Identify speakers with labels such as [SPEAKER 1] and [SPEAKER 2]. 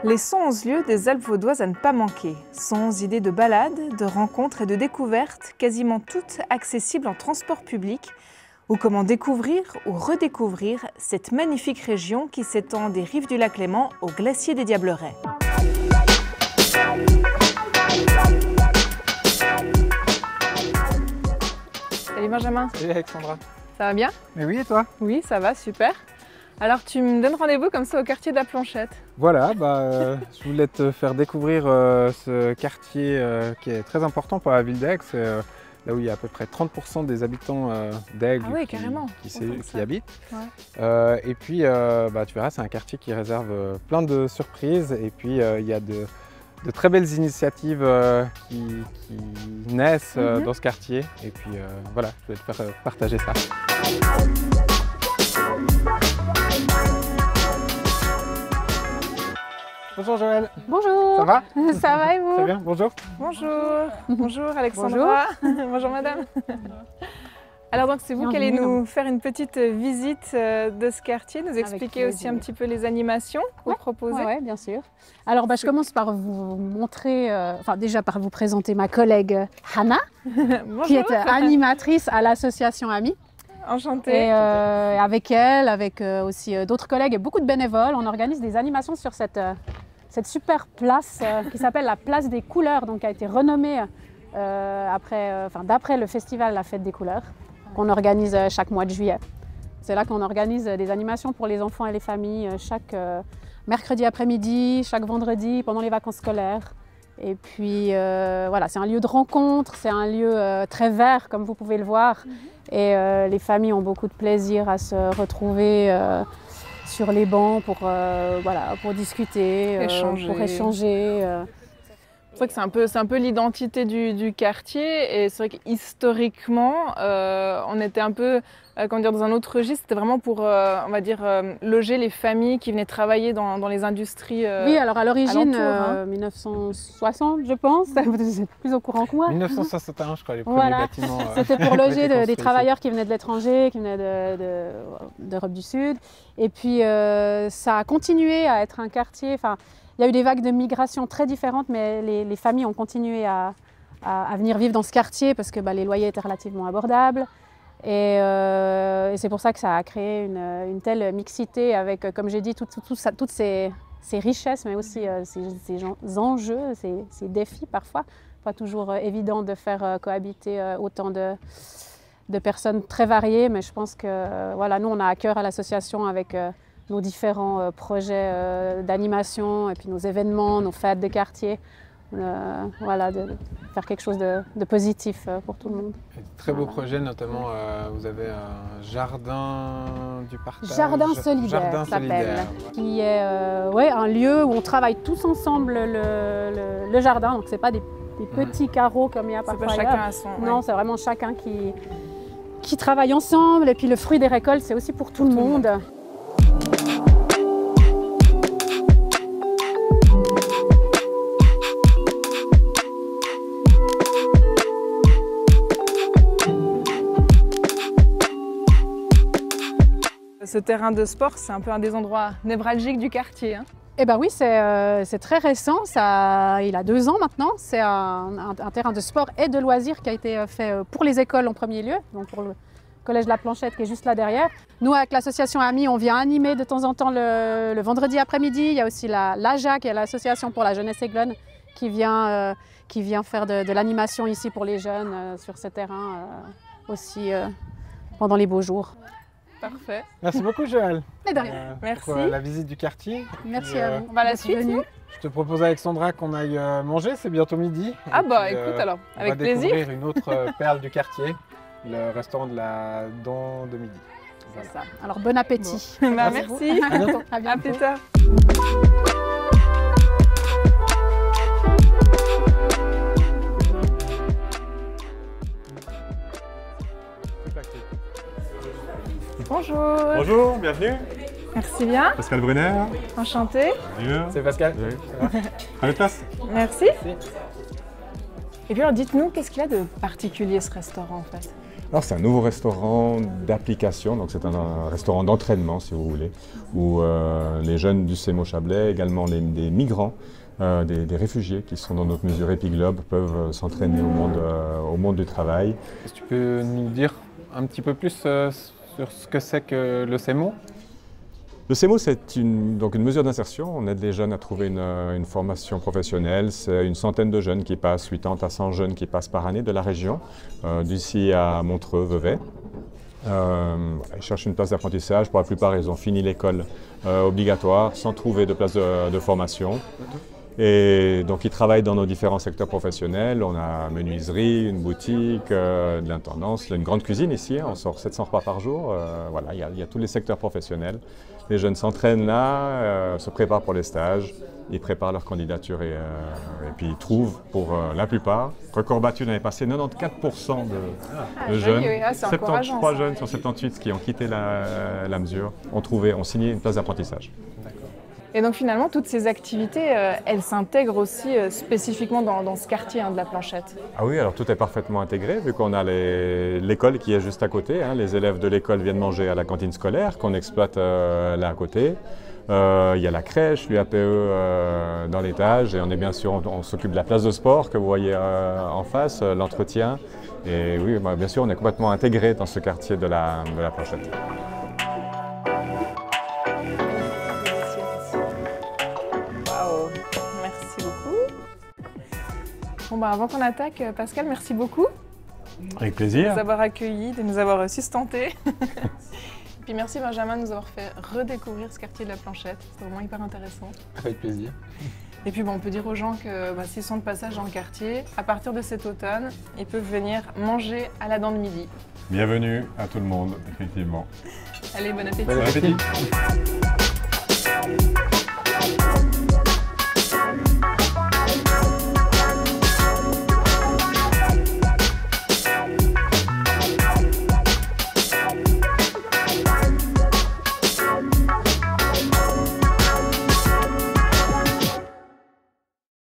[SPEAKER 1] Les 111 lieux des Alpes vaudoises à ne pas manquer. 111 idées de balades, de rencontres et de découvertes, quasiment toutes accessibles en transport public, ou comment découvrir ou redécouvrir cette magnifique région qui s'étend des rives du lac Léman au glacier des Diablerets. Salut Benjamin.
[SPEAKER 2] Salut Alexandra.
[SPEAKER 1] Ça va bien?
[SPEAKER 2] Mais oui, et toi?
[SPEAKER 1] Oui, ça va, super. Alors tu me donnes rendez-vous comme ça au quartier de la Planchette.
[SPEAKER 2] Voilà, je voulais te faire découvrir ce quartier qui est très important pour la ville d'Aigues. C'est là où il y a à peu près 30% des habitants d'Aigues qui habitent. Ouais. Et puis tu verras, c'est un quartier qui réserve plein de surprises. Et puis il y a de très belles initiatives qui naissent dans ce quartier. Et puis voilà, je vais te faire partager ça. Bonjour Joël.
[SPEAKER 1] Bonjour.
[SPEAKER 2] Ça va?
[SPEAKER 1] Ça va et vous?
[SPEAKER 2] Très bien, bonjour.
[SPEAKER 1] Bonjour. Bonjour Alexandra. Bonjour, bonjour madame. Alors donc c'est vous qui allez nous faire une petite visite de ce quartier, nous expliquer aussi un petit peu les animations que vous proposez.
[SPEAKER 3] Oui, bien sûr. Alors je commence par vous montrer, déjà par vous présenter ma collègue Hannah, qui est animatrice à l'association AMI.
[SPEAKER 1] Enchantée.
[SPEAKER 3] Et avec elle, avec aussi d'autres collègues et beaucoup de bénévoles, on organise des animations sur cette super place qui s'appelle la place des couleurs, donc qui a été renommée d'après le festival La Fête des couleurs, qu'on organise chaque mois de juillet. C'est là qu'on organise des animations pour les enfants et les familles chaque mercredi après-midi, chaque vendredi pendant les vacances scolaires. Et puis voilà, c'est un lieu de rencontre, c'est un lieu très vert comme vous pouvez le voir. Et les familles ont beaucoup de plaisir à se retrouver sur les bancs pour discuter, pour échanger.
[SPEAKER 1] C'est vrai que c'est un peu l'identité du quartier et c'est vrai qu'historiquement, on était un peu dans un autre registre. C'était vraiment pour, loger les familles qui venaient travailler dans les industries.
[SPEAKER 3] Oui, alors à l'origine, 1960, je pense. Vous êtes plus au courant que moi.
[SPEAKER 2] 1961, je crois, les premiers bâtiments.
[SPEAKER 3] C'était pour loger des travailleurs qui venaient de l'étranger, qui venaient d'Europe du Sud. Et puis, ça a continué à être un quartier. Il y a eu des vagues de migration très différentes, mais les familles ont continué à venir vivre dans ce quartier parce que les loyers étaient relativement abordables. Et c'est pour ça que ça a créé une telle mixité avec, comme j'ai dit, toutes ces richesses, mais aussi ces enjeux, ces défis parfois. Pas toujours évident de faire cohabiter autant de personnes très variées, mais je pense que nous, on a à cœur à l'association avec nos différents projets d'animation et puis nos événements, nos fêtes de quartier, de faire quelque chose de positif pour tout le monde.
[SPEAKER 2] Très beau projet, notamment vous avez un jardin du partage.
[SPEAKER 3] Jardin solidaire s'appelle, qui est un lieu où on travaille tous ensemble le jardin, donc c'est pas des petits carreaux comme il y a parfois.
[SPEAKER 1] C'est pas chacun à son.
[SPEAKER 3] Non, c'est vraiment chacun qui travaille ensemble et puis le fruit des récoltes c'est aussi pour tout le monde.
[SPEAKER 1] Ce terrain de sport, c'est un peu un des endroits névralgiques du quartier.
[SPEAKER 3] Eh bien oui, c'est très récent, il a 2 ans maintenant. C'est un terrain de sport et de loisirs qui a été fait pour les écoles en premier lieu, donc pour le collège de la Planchette qui est juste là derrière. Nous, avec l'association AMI, on vient animer de temps en temps le vendredi après-midi. Il y a aussi l'AJA, qui est l'association pour la jeunesse aiglonne, qui vient faire de l'animation ici pour les jeunes sur ce terrain aussi pendant les beaux jours.
[SPEAKER 1] Parfait.
[SPEAKER 2] Merci beaucoup Joël.
[SPEAKER 3] Mais de rien.
[SPEAKER 1] Merci.
[SPEAKER 2] Pour la visite du quartier.
[SPEAKER 3] Merci à vous.
[SPEAKER 1] On va à la suite.
[SPEAKER 2] Je te propose Alexandra qu'on aille manger, c'est bientôt midi.
[SPEAKER 1] Ah écoute alors, avec plaisir.
[SPEAKER 2] On va découvrir une autre perle du quartier, le restaurant de la Dent de Midi.
[SPEAKER 3] Voilà. C'est ça. Alors bon appétit.
[SPEAKER 1] Bon. Merci.
[SPEAKER 2] À bientôt.
[SPEAKER 1] À plus tard. Bonjour.
[SPEAKER 4] Bonjour, bienvenue.
[SPEAKER 1] Merci bien.
[SPEAKER 4] Pascal Brunner.
[SPEAKER 1] Enchanté.
[SPEAKER 2] C'est Pascal.
[SPEAKER 4] À votre place.
[SPEAKER 1] Merci. Et puis alors dites-nous, qu'est-ce qu'il y a de particulier ce restaurant en fait?
[SPEAKER 4] Alors c'est un nouveau restaurant d'application, donc c'est un restaurant d'entraînement si vous voulez, où les jeunes du CEMO Chablais, également des migrants, des réfugiés qui sont dans notre mesure Epiglobe peuvent s'entraîner au monde du travail.
[SPEAKER 2] Est-ce que tu peux nous dire un petit peu plus sur ce que c'est que le CEMO?
[SPEAKER 4] Le CEMO, c'est une mesure d'insertion. On aide les jeunes à trouver une formation professionnelle. C'est une centaine de jeunes qui passent, 80 à 100 jeunes qui passent par année de la région, d'ici à Montreux, Vevey. Ils cherchent une place d'apprentissage. Pour la plupart, ils ont fini l'école obligatoire sans trouver de place de formation. Et donc, ils travaillent dans nos différents secteurs professionnels. On a menuiserie, une boutique, de l'intendance, une grande cuisine ici. On sort 700 repas par jour. Voilà, il y a tous les secteurs professionnels. Les jeunes s'entraînent là, se préparent pour les stages. Ils préparent leur candidature et puis ils trouvent pour la plupart. Record battu l'année passée, 94% de jeunes,
[SPEAKER 1] oui,
[SPEAKER 4] 73 jeunes sur 78 qui ont quitté la mesure, ont signé une place d'apprentissage.
[SPEAKER 1] Et donc finalement, toutes ces activités, elles s'intègrent aussi spécifiquement dans ce quartier de la Planchette.
[SPEAKER 4] Ah oui, alors tout est parfaitement intégré, vu qu'on a l'école qui est juste à côté. Les élèves de l'école viennent manger à la cantine scolaire qu'on exploite là à côté. Il y a la crèche, l'UAPE dans l'étage, et on est bien sûr, on s'occupe de la place de sport que vous voyez en face, l'entretien. Et oui, bien sûr, on est complètement intégré dans ce quartier de la Planchette.
[SPEAKER 1] Bon, avant qu'on attaque, Pascal, merci beaucoup.
[SPEAKER 4] Avec plaisir.
[SPEAKER 1] De nous avoir accueillis, de nous avoir sustentés. Et puis merci Benjamin de nous avoir fait redécouvrir ce quartier de la Planchette. C'est vraiment hyper intéressant.
[SPEAKER 2] Avec plaisir.
[SPEAKER 1] Et puis on peut dire aux gens que s'ils sont de passage dans le quartier, à partir de cet automne, ils peuvent venir manger à la dent de midi.
[SPEAKER 4] Bienvenue à tout le monde, effectivement.
[SPEAKER 1] Allez, bon appétit.
[SPEAKER 2] Bon appétit.